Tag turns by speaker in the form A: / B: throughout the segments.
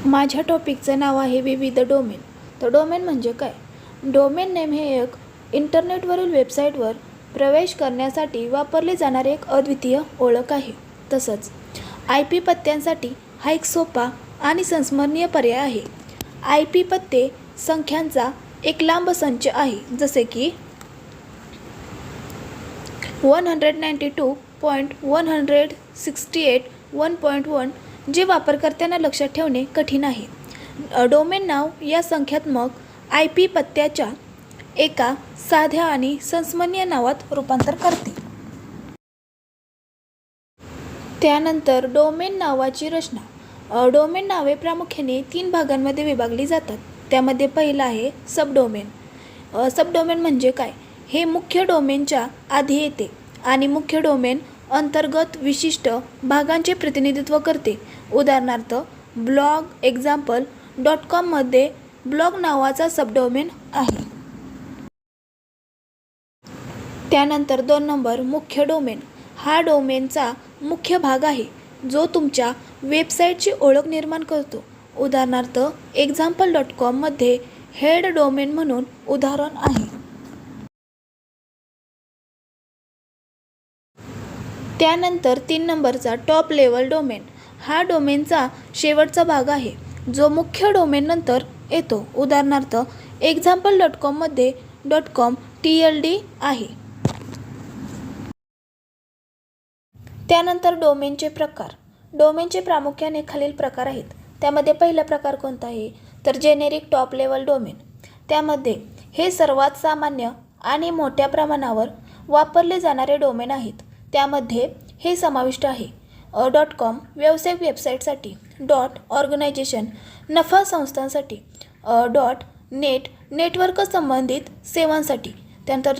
A: माझ्या टॉपिकचं नाव आहे विविध डोमेन. तर डोमेन म्हणजे काय? डोमेन नेम हे एक इंटरनेटवरील वेबसाईटवर प्रवेश करण्यासाठी वापरले जाणारे एक अद्वितीय ओळख आहे. तसंच IP पत्त्यांसाठी हा एक सोपा आणि संस्मरणीय पर्याय आहे. IP पत्ते संख्यांचा एक लांब संच आहे, जसे की 192.168.1.1 जे वापरकर्त्यांना लक्षात ठेवणे कठीण आहे. डोमेन नाव या संख्यात्मक IP पत्त्याच्या एका साध्या आणि संस्मरणीय नावात रूपांतर करते. त्यानंतर डोमेन नावाची रचना. डोमेन नावे प्रामुख्याने 3 भागांमध्ये विभागली जातात. त्यामध्ये पहिलं आहे सबडोमेन. सबडोमेन म्हणजे काय? हे मुख्य डोमेनच्या आधी येते आणि मुख्य डोमेन अंतर्गत विशिष्ट भागांचे प्रतिनिधित्व करते. उदाहरणार्थ blogexample.com मध्ये ब्लॉग नावाचा सबडोमेन आहे. त्यानंतर 2 नंबर मुख्य डोमेन. हा डोमेनचा मुख्य भाग आहे जो तुमच्या वेबसाईटची ओळख निर्माण करतो. उदाहरणार्थ example.com मध्ये हेड डोमेन म्हणून उदाहरण आहे. त्यानंतर 3 नंबरचा टॉप लेवल डोमेन. हा डोमेनचा शेवटचा भाग आहे जो मुख्य डोमेन नंतर येतो. उदाहरणार्थ example.com मध्ये .com TLD आहे. त्यानंतर डोमेनचे प्रकार. डोमेनचे प्रामुख्याने खालील प्रकार आहेत. त्यामध्ये पहिला प्रकार कोणता आहे तर जेनेरिक टॉप लेवल डोमेन. त्यामध्ये हे सर्वात सामान्य आणि मोठ्या प्रमाणावर वापरले जाणारे डोमेन आहेत. त्यामध्ये हे समाविष्ट आहे .com व्यावसायिक वेबसाईटसाठी, .organization नफा संस्थांसाठी, .net नेटवर्क संबंधित सेवांसाठी, त्यानंतर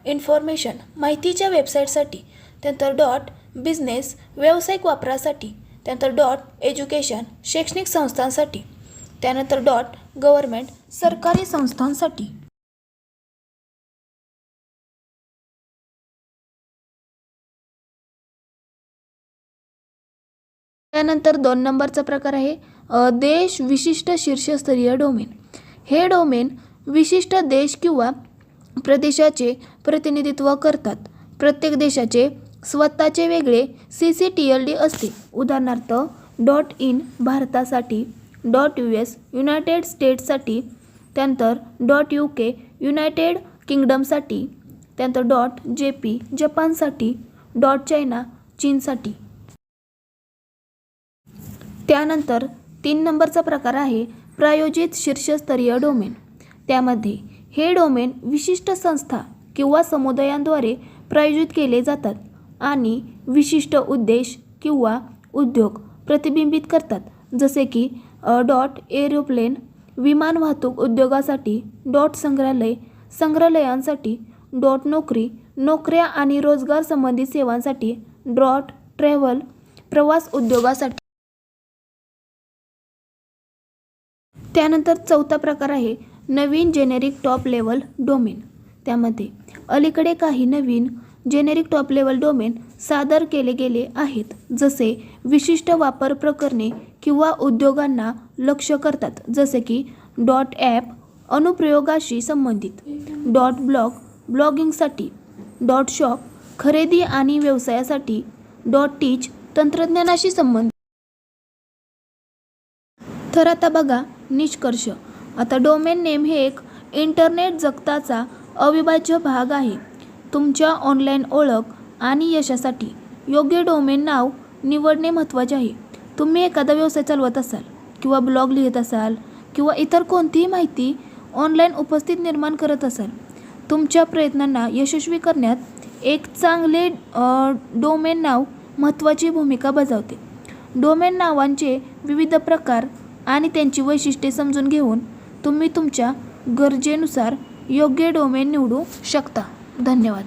A: .information माहितीच्या वेबसाईटसाठी, त्यानंतर .business व्यावसायिक वापरासाठी, त्यानंतर .education शैक्षणिक संस्थांसाठी, त्यानंतर .government सरकारी संस्थांसाठी. त्यानंतर 2 नंबरचा प्रकार आहे देश विशिष्ट शीर्षस्तरीय डोमेन. हे डोमेन विशिष्ट देश किंवा प्रदेशाचे प्रतिनिधित्व करतात. प्रत्येक देशाचे स्वतःचे वेगळे CCTLD असते. उदाहरणार्थ .in भारतासाठी, .US युनायटेड स्टेट्ससाठी, त्यानंतर .UK युनायटेड किंगडमसाठी, त्यानंतर .jp जपानसाठी, .china चीनसाठी. त्यानंतर 3 नंबरचा प्रकार आहे प्रायोजित शीर्षस्तरीय डोमेन. त्यामध्ये हे डोमेन विशिष्ट संस्था किंवा समुदायांद्वारे प्रायोजित केले जातात आणि विशिष्ट उद्देश किंवा उद्योग प्रतिबिंबित करतात, जसे की एरोप्लेन विमान वाहतूक उद्योगासाठी, संग्रहालय संग्रहालयांसाठी, नोकरी नोकऱ्या आणि रोजगार संबंधित सेवांसाठी, ट्रॅव्हल प्रवास उद्योगासाठी. त्यानंतर 4था प्रकार आहे नवीन जेनेरिक टॉप लेवल डोमेन. त्यामध्ये अलीकडे काही नवीन जेनेरिक टॉप लेवल डोमेन सादर केले गेले आहेत, जसे विशिष्ट वापर प्रकरणे किंवा उद्योगांना लक्ष्य करतात, जसे की .app अनुप्रयोगाशी संबंधित, .blog ब्लॉगिंगसाठी, .shop खरेदी आणि व्यवसायासाठी, .teach तंत्रज्ञानाशी संबंधित. तर आता बघा निष्कर्ष. आता डोमेन नेम हे एक इंटरनेट जगताचा अविभाज्य भाग आहे. तुमच्या ऑनलाईन ओळख आणि यशासाठी योग्य डोमेन नाव निवडणे महत्त्वाचे आहे. तुम्ही एखादा व्यवसाय चालवत असाल किंवा ब्लॉग लिहित असाल किंवा इतर कोणतीही माहिती ऑनलाईन उपस्थित निर्माण करत असाल, तुमच्या प्रयत्नांना यशस्वी करण्यात एक चांगले डोमेन नाव महत्त्वाची भूमिका बजावते. डोमेन नावांचे विविध प्रकार आणि त्यांची वैशिष्ट्ये समजून घेऊन तुम्ही तुमच्या गरजेनुसार योग्य डोमेन निवडू शकता. धन्यवाद.